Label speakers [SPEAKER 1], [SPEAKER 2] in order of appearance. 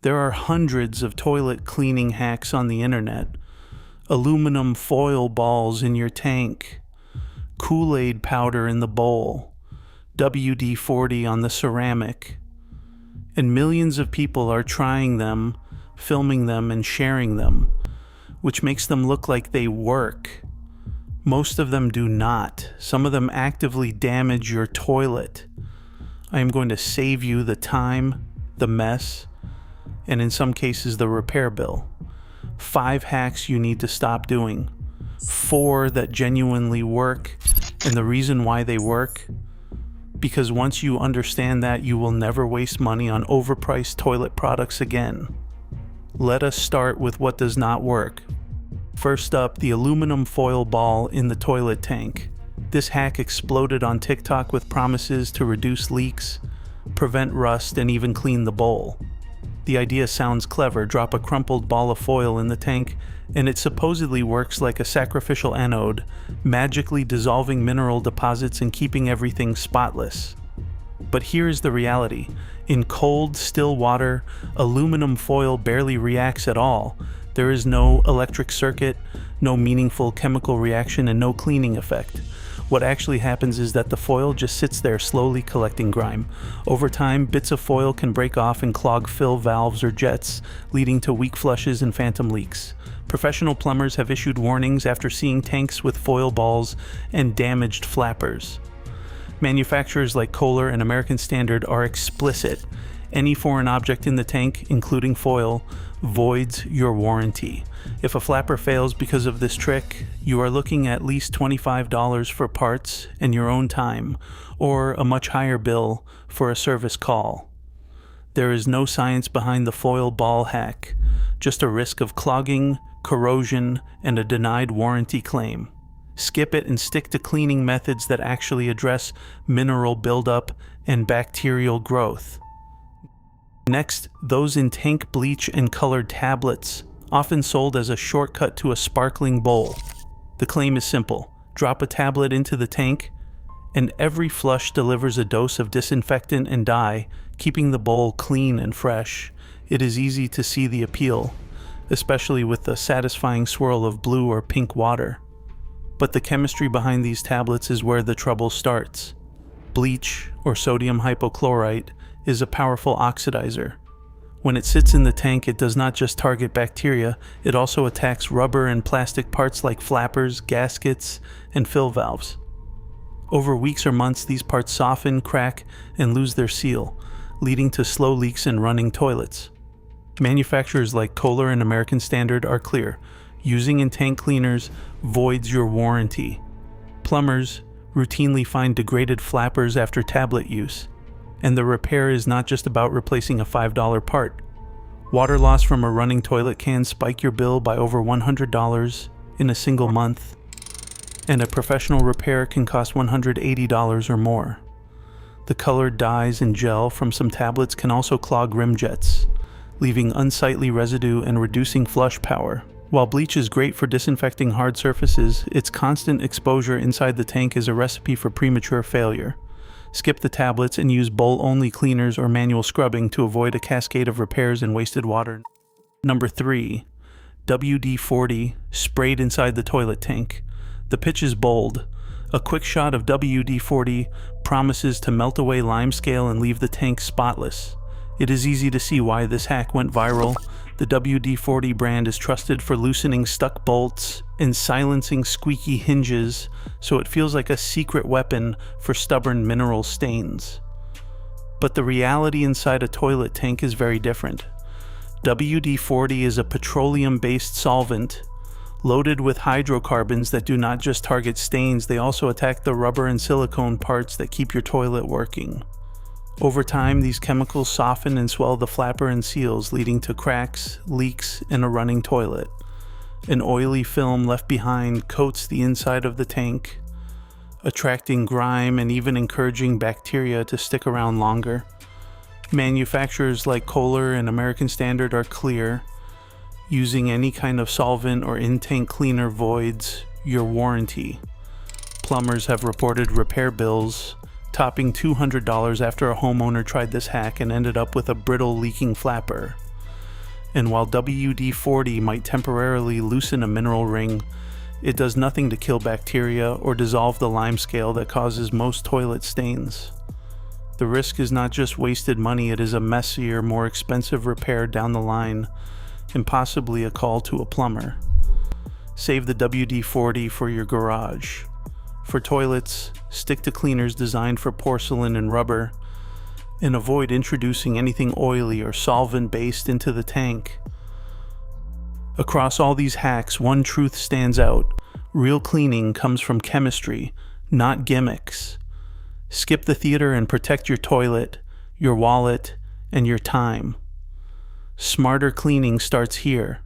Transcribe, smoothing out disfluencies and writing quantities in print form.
[SPEAKER 1] There are hundreds of toilet cleaning hacks on the internet. Aluminum foil balls in your tank, Kool-Aid powder in the bowl, WD-40 on the ceramic. And millions of people are trying them, filming them, and sharing them, which makes them look like they work. Most of them do not. Some of them actively damage your toilet. I am going to save you the time, the mess, and in some cases the repair bill. 5 hacks you need to stop doing. 4 that genuinely work, and the reason why they work, because once you understand that, you will never waste money on overpriced toilet products again. Let us start with what does not work. First up, the aluminum foil ball in the toilet tank. This hack exploded on TikTok with promises to reduce leaks, prevent rust, and even clean the bowl. The idea sounds clever. Drop a crumpled ball of foil in the tank, and it supposedly works like a sacrificial anode, magically dissolving mineral deposits and keeping everything spotless. But here's the reality. In cold, still water, aluminum foil barely reacts at all. There is no electric circuit, no meaningful chemical reaction, and no cleaning effect. What actually happens is that the foil just sits there slowly collecting grime. Over time, bits of foil can break off and clog fill valves or jets, leading to weak flushes and phantom leaks. Professional plumbers have issued warnings after seeing tanks with foil balls and damaged flappers. Manufacturers like Kohler and American Standard are explicit. Any foreign object in the tank, including foil, voids your warranty. If a flapper fails because of this trick, you are looking at least $25 for parts and your own time, or a much higher bill for a service call. There is no science behind the foil ball hack, just a risk of clogging, corrosion, and a denied warranty claim. Skip it and stick to cleaning methods that actually address mineral buildup and bacterial growth. Next, those in tank bleach and colored tablets, often sold as a shortcut to a sparkling bowl. The claim is simple. Drop a tablet into the tank, and every flush delivers a dose of disinfectant and dye, keeping the bowl clean and fresh. It is easy to see the appeal, especially with the satisfying swirl of blue or pink water. But the chemistry behind these tablets is where the trouble starts. Bleach, or sodium hypochlorite, is a powerful oxidizer. When it sits in the tank, it does not just target bacteria, it also attacks rubber and plastic parts like flappers, gaskets, and fill valves. Over weeks or months, these parts soften, crack, and lose their seal, leading to slow leaks and running toilets. Manufacturers like Kohler and American Standard are clear. Using in tank cleaners voids your warranty. Plumbers routinely find degraded flappers after tablet use. And the repair is not just about replacing a $5 part. Water loss from a running toilet can spike your bill by over $100 in a single month, and a professional repair can cost $180 or more. The colored dyes and gel from some tablets can also clog rim jets, leaving unsightly residue and reducing flush power. While bleach is great for disinfecting hard surfaces, its constant exposure inside the tank is a recipe for premature failure. Skip the tablets and use bowl-only cleaners or manual scrubbing to avoid a cascade of repairs and wasted water. Number 3. WD-40 sprayed inside the toilet tank. The pitch is bold. A quick shot of WD-40 promises to melt away limescale and leave the tank spotless. It is easy to see why this hack went viral. The WD-40 brand is trusted for loosening stuck bolts and silencing squeaky hinges, so it feels like a secret weapon for stubborn mineral stains. But the reality inside a toilet tank is very different. WD-40 is a petroleum-based solvent loaded with hydrocarbons that do not just target stains, they also attack the rubber and silicone parts that keep your toilet working. Over time, these chemicals soften and swell the flapper and seals, leading to cracks, leaks, and a running toilet. An oily film left behind coats the inside of the tank, attracting grime and even encouraging bacteria to stick around longer. Manufacturers like Kohler and American Standard are clear. Using any kind of solvent or in-tank cleaner voids your warranty. Plumbers have reported repair bills topping $200 after a homeowner tried this hack and ended up with a brittle, leaking flapper. And while WD-40 might temporarily loosen a mineral ring, it does nothing to kill bacteria or dissolve the limescale that causes most toilet stains. The risk is not just wasted money, it is a messier, more expensive repair down the line, and possibly a call to a plumber. Save the WD-40 for your garage. For toilets, stick to cleaners designed for porcelain and rubber, and avoid introducing anything oily or solvent-based into the tank. Across all these hacks, one truth stands out. Real cleaning comes from chemistry, not gimmicks. Skip the theater and protect your toilet, your wallet, and your time. Smarter cleaning starts here.